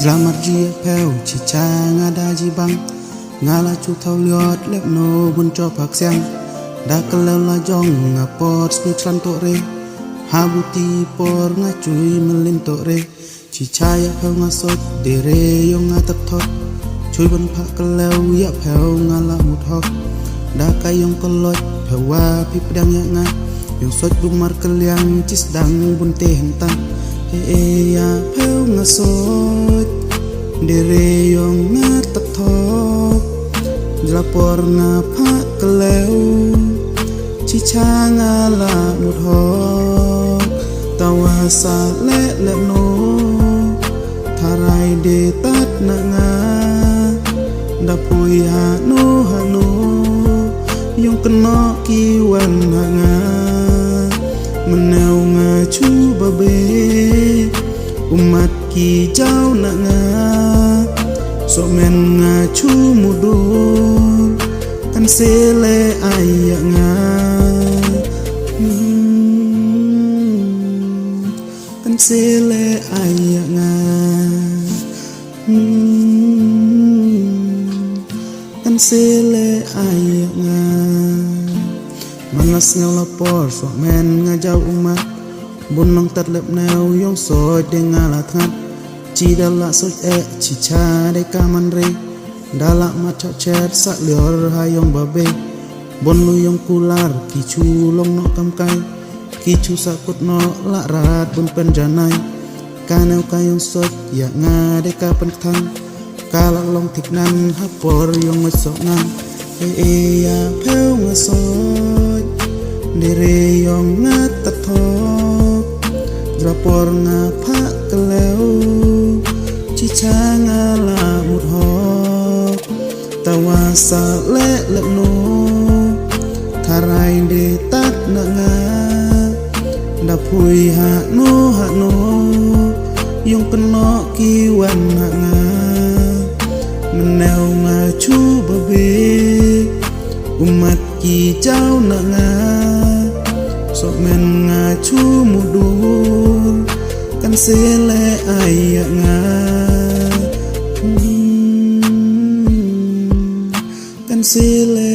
Dramar jia phèo chỉ cha nga đa ji băng nga la chu thâu liot lep no bun cho phak siang da kalau la jong nga pot sni tran to re habuti por nga chui melin to re chỉ cha ya phèo nga sot de re yong nga tat thot chui bun phak kalau ya phèo nga la mut hok da kayong kolot phèo wa pi pedang ya nga yong sot bumar kaliang cis dang bun te hentang ya phèo nga sot dere yong nga tat thok lapor nga phak kalau chi cha nga la mut hok tawa sa le le no tharai de tat na nga da pui ha no yong kena ki wan ha nga menau nga chu ba be umat ki jau na nga so men nga chu mudur kan sele aya nga kan sele aya nga kan sele aya nga manas nga lapor so men nga jau umat bun nong tat lep neo yong so de nga la that chi da la so chi cha de ka man re da la ma cha chet sa lior ha yong ba be bon lu yong kular ki chu long no kam kai ki chu sa kut no la rat bun pen janai ka neo ka yong so ya nga de ka pen thang ka la long thik nan ha por yong ma so nan ya pheu nga so de re yong nga ta tho rapor nga phak kalau chi cha nga la mut hok tawa sa le le no tharai de tat na nga da pui ha no yong kena ki wan ha nga menau nga chu ba be umat ki jau na nga so men nga chu mudur kan sele aya nga kan sele